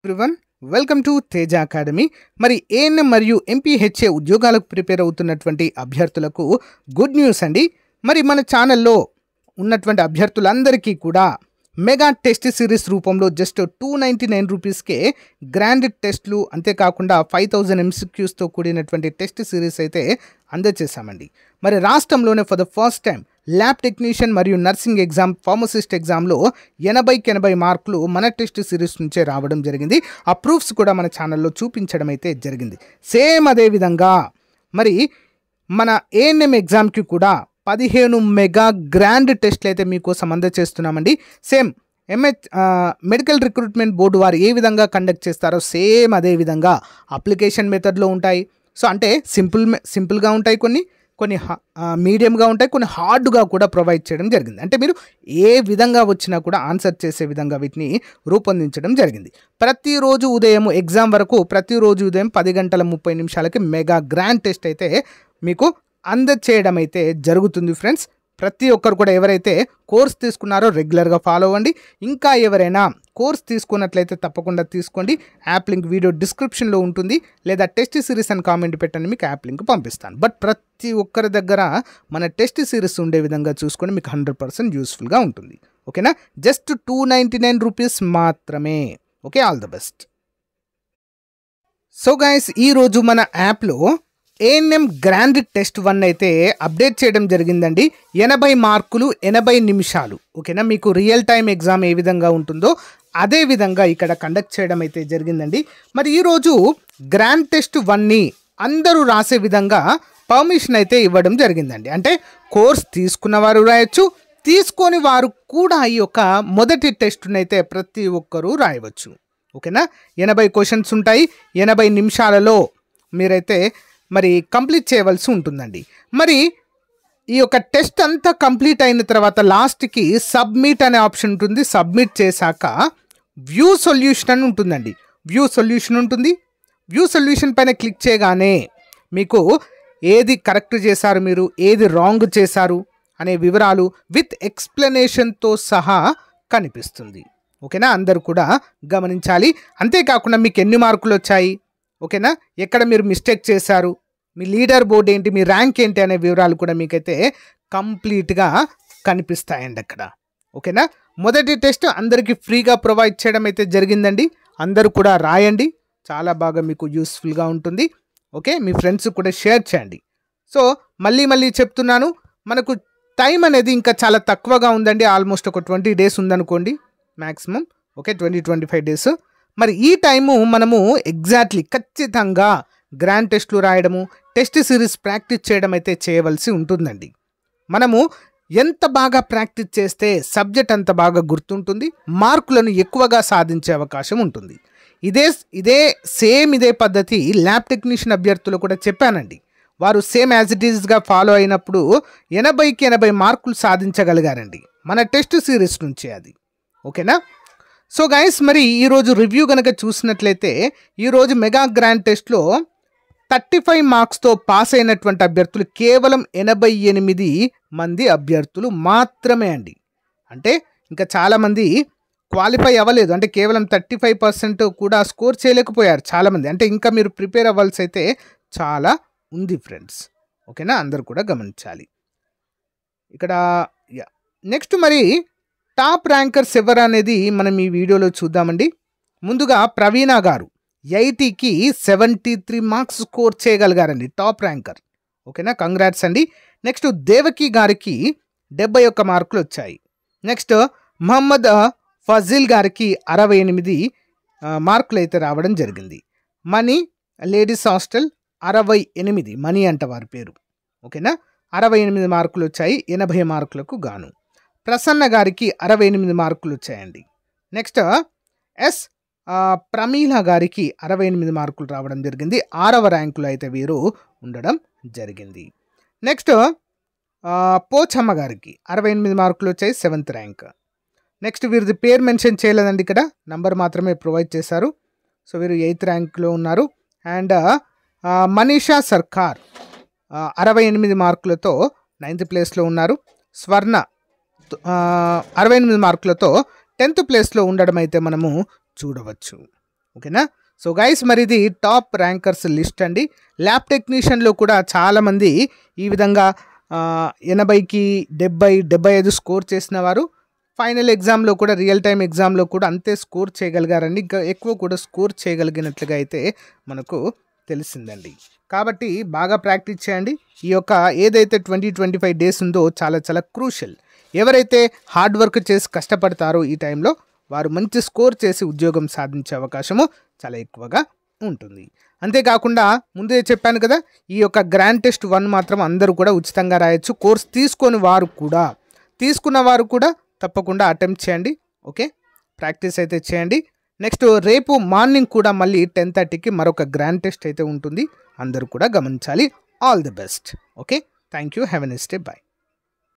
Everyone welcome to Teja academy. మరి ANM మరియు MPHA ఉద్యోగాలకు ప్రిపేర్ అవుతున్నటువంటి అభ్యర్థులకు గుడ్ న్యూస్ అండి. మరి మన ఛానల్లో ఉన్నటువంటి అభ్యర్థులందరికీ కూడా మెగా టెస్ట్ సిరీస్ రూపంలో జస్ట్ 299 రూపీస్కే గ్రాండ్ టెస్ట్లు, అంతేకాకుండా 5000 MCQస్తో కూడినటువంటి టెస్ట్ సిరీస్ అయితే అందజేశామండి. మరి రాష్ట్రంలోనే for the first time lab technician మరియు నర్సింగ్ ఎగ్జామ్, ఫార్మసిస్ట్ ఎగ్జామ్లో 80 మార్కులు మన టెస్ట్ సిరీస్ నుంచే రావడం జరిగింది. ఆ ప్రూఫ్స్ కూడా మన ఛానల్లో చూపించడం అయితే జరిగింది. సేమ్ అదేవిధంగా మరి మన ఏఎన్ఎం ఎగ్జామ్కి కూడా 15 మెగా గ్రాండ్ టెస్ట్లు అయితే మీకోసం అందజేస్తున్నామండి. సేమ్ మెడికల్ రిక్రూట్మెంట్ బోర్డు వారు ఏ విధంగా కండక్ట్ చేస్తారో సేమ్ అదే విధంగా అప్లికేషన్ మెథడ్లో ఉంటాయి. సో అంటే సింపుల్గా ఉంటాయి, కొన్ని మీడియంగా ఉంటాయి, కొన్ని హార్డ్గా కూడా ప్రొవైడ్ చేయడం జరిగింది. అంటే మీరు ఏ విధంగా వచ్చినా కూడా ఆన్సర్ చేసే విధంగా వీటిని రూపొందించడం జరిగింది. ప్రతిరోజు ఉదయం ఎగ్జామ్ వరకు ప్రతిరోజు ఉదయం 10:30 మెగా గ్రాండ్ టెస్ట్ అయితే మీకు అందచేయడం అయితే జరుగుతుంది ఫ్రెండ్స్. ప్రతి ఒక్కరు కూడా ఎవరైతే కోర్స్ తీసుకున్నారో రెగ్యులర్గా ఫాలో అవ్వండి. ఇంకా ఎవరైనా కోర్స్ తీసుకున్నట్లయితే తప్పకుండా తీసుకోండి. యాప్ లింక్ వీడియో డిస్క్రిప్షన్లో ఉంటుంది, లేదా టెస్ట్ సిరీస్ అని కామెంట్ పెట్టండి, మీకు యాప్ లింక్ పంపిస్తాను. బట్ ప్రతి ఒక్కరి దగ్గర మన టెస్ట్ సిరీస్ ఉండే విధంగా చూసుకొని మీకు 100% యూస్ఫుల్గా ఉంటుంది. ఓకేనా? జస్ట్ 299 రూపీస్ మాత్రమే. Okay, all the best. So guys, ఈరోజు మన యాప్లో ఏఎన్ఎం గ్రాండ్ టెస్ట్ 1 అయితే అప్డేట్ చేయడం జరిగిందండి. 80 మార్కులు 80 నిమిషాలు. ఓకేనా? మీకు రియల్ టైం ఎగ్జామ్ ఏ విధంగా ఉంటుందో అదే విధంగా ఇక్కడ కండక్ట్ చేయడం అయితే జరిగిందండి. మరి ఈరోజు గ్రాండ్ టెస్ట్ 1ని అందరూ రాసే విధంగా పర్మిషన్ అయితే ఇవ్వడం జరిగిందండి. అంటే కోర్స్ తీసుకున్న వారు రాయొచ్చు, తీసుకొని వారు కూడా ఈ యొక్క మొదటి టెస్ట్ని అయితే ప్రతి ఒక్కరూ రాయవచ్చు. ఓకేనా? 80 క్వశ్చన్స్ ఉంటాయి. 80 నిమిషాలలో మీరైతే మరి కంప్లీట్ చేయవలసి ఉంటుందండి. మరి ఈ యొక్క టెస్ట్ అంతా కంప్లీట్ అయిన తర్వాత లాస్ట్కి సబ్మిట్ అనే ఆప్షన్ ఉంటుంది. సబ్మిట్ చేశాక వ్యూ సొల్యూషన్ అని ఉంటుందండి. వ్యూ సొల్యూషన్ ఉంటుంది. వ్యూ సొల్యూషన్ పైన క్లిక్ చేయగానే మీకు ఏది కరెక్ట్ చేశారు, మీరు ఏది రాంగ్ చేశారు అనే వివరాలు విత్ ఎక్స్ప్లెనేషన్తో సహా కనిపిస్తుంది. ఓకేనా? అందరూ కూడా గమనించాలి. అంతేకాకుండా మీకు ఎన్ని మార్కులు వచ్చాయి, ఓకేనా, ఎక్కడ మీరు మిస్టేక్ చేశారు, మీ లీడర్ బోర్డ్ ఏంటి, మీ ర్యాంక్ ఏంటి అనే వివరాలు కూడా మీకైతే కంప్లీట్గా కనిపిస్తాయండి అక్కడ. ఓకేనా? మొదటి టెస్ట్ అందరికీ ఫ్రీగా ప్రొవైడ్ చేయడం అయితే జరిగిందండి. అందరూ కూడా రాయండి, చాలా బాగా మీకు యూస్ఫుల్గా ఉంటుంది. ఓకే, మీ ఫ్రెండ్స్ కూడా షేర్ చేయండి. సో మళ్ళీ చెప్తున్నాను, మనకు టైం అనేది ఇంకా చాలా తక్కువగా ఉందండి. ఆల్మోస్ట్ ఒక 20 days ఉందనుకోండి మ్యాక్సిమం. Okay, 20-25 days. మరి ఈ టైము మనము ఎగ్జాక్ట్లీ ఖచ్చితంగా గ్రాండ్ టెస్ట్లు రాయడము, టెస్ట్ సిరీస్ ప్రాక్టీస్ చేయడం అయితే చేయవలసి ఉంటుందండి. మనము ఎంత బాగా ప్రాక్టీస్ చేస్తే సబ్జెక్ట్ అంత బాగా గుర్తుంటుంది, మార్కులను ఎక్కువగా సాధించే అవకాశం ఉంటుంది. ఇదే పద్ధతి ల్యాబ్ టెక్నీషియన్ అభ్యర్థులు కూడా చెప్పానండి. వారు సేమ్ యాజ్ ఇట్ ఈజ్గా ఫాలో అయినప్పుడు 80 మార్కులు సాధించగలిగారండి మన టెస్ట్ సిరీస్ నుంచి అది. ఓకేనా? సో గైస్, మరి ఈరోజు రివ్యూ కనుక చూసినట్లయితే ఈరోజు మెగా గ్రాండ్ టెస్ట్లో 35 మార్క్స్తో పాస్ అయినటువంటి అభ్యర్థులు కేవలం 88 మంది అభ్యర్థులు మాత్రమే అండి. అంటే ఇంకా చాలామంది క్వాలిఫై అవ్వలేదు, అంటే కేవలం 35% కూడా స్కోర్ చేయలేకపోయారు చాలామంది. అంటే ఇంకా మీరు ప్రిపేర్ అవ్వాల్సి అయితే చాలా ఉంది ఫ్రెండ్స్. ఓకేనా? అందరూ కూడా గమనించాలి. ఇక్కడ నెక్స్ట్ మరి టాప్ ర్యాంకర్స్ ఎవరు అనేది మనం ఈ వీడియోలో చూద్దామండి. ముందుగా ప్రవీణ గారు 80కి 73 మార్క్స్ స్కోర్ చేయగలిగారండి, టాప్ ర్యాంకర్. ఓకేనా? కంగ్రాట్స్ అండి. నెక్స్ట్ దేవకి గారికి 71 మార్కులు వచ్చాయి. నెక్స్ట్ మహమ్మద్ ఫజిల్ గారికి 68 మార్కులు అయితే రావడం జరిగింది. మనీ లేడీస్ హాస్టల్ 68, మనీ అంట వారి పేరు. ఓకేనా? 68 మార్కులు వచ్చాయి 80 మార్కులకు గాను. ప్రసన్న గారికి 68 మార్కులు వచ్చాయండి. నెక్స్ట్ ప్రమీల గారికి 68 మార్కులు రావడం జరిగింది. 6వ ర్యాంకులో అయితే వీరు ఉండడం జరిగింది. నెక్స్ట్ పోచమ్మ గారికి 68 మార్కులు వచ్చాయి, 7th ర్యాంక్. నెక్స్ట్ వీరిది పేరు మెన్షన్ చేయలేదండి, ఇక్కడ నంబర్ మాత్రమే ప్రొవైడ్ చేశారు. సో వీరు 8th ర్యాంక్లో ఉన్నారు. అండ్ మనీషా సర్కార్ 68 మార్కులతో 9th ప్లేస్లో ఉన్నారు. స్వర్ణ 68 మార్కులతో 10th ప్లేస్లో ఉండడం అయితే మనము చూడవచ్చు. ఓకేనా. సో గైస్ మరి ఇది టాప్ ర్యాంకర్స్ లిస్ట్ అండి. ల్యాబ్ టెక్నీషియన్లో కూడా చాలామంది ఈ విధంగా 80కి 70, 75 స్కోర్ చేసిన వారు ఫైనల్ ఎగ్జామ్లో కూడా రియల్ టైమ్ ఎగ్జామ్లో కూడా అంతే స్కోర్ చేయగలిగారండి. ఇంకా ఎక్కువ కూడా స్కోర్ చేయగలిగినట్లుగా అయితే మనకు తెలిసిందండి. కాబట్టి బాగా ప్రాక్టీస్ చేయండి. ఈ యొక్క ఏదైతే 20-25 డేస్ ఉందో చాలా చాలా క్రూషియల్. ఎవరైతే హార్డ్ వర్క్ చేసి కష్టపడతారో ఈ టైంలో వారు మంచి స్కోర్ చేసి ఉద్యోగం సాధించే అవకాశము చాలా ఎక్కువగా ఉంటుంది. అంతేకాకుండా ముందే చెప్పాను కదా, ఈ యొక్క గ్రాండ్ టెస్ట్ 1 మాత్రం అందరూ కూడా ఉచితంగా రాయొచ్చు. కోర్స్ తీసుకున్న వారు కూడా తప్పకుండా అటెంప్ట్ చేయండి. ఓకే, ప్రాక్టీస్ అయితే చేయండి. నెక్స్ట్ రేపు మార్నింగ్ కూడా మళ్ళీ 10:30కి మరొక గ్రాండ్ టెస్ట్ అయితే ఉంటుంది. అందరూ కూడా గమనించాలి. All the best. Okay, thank you. Have a nice day. By.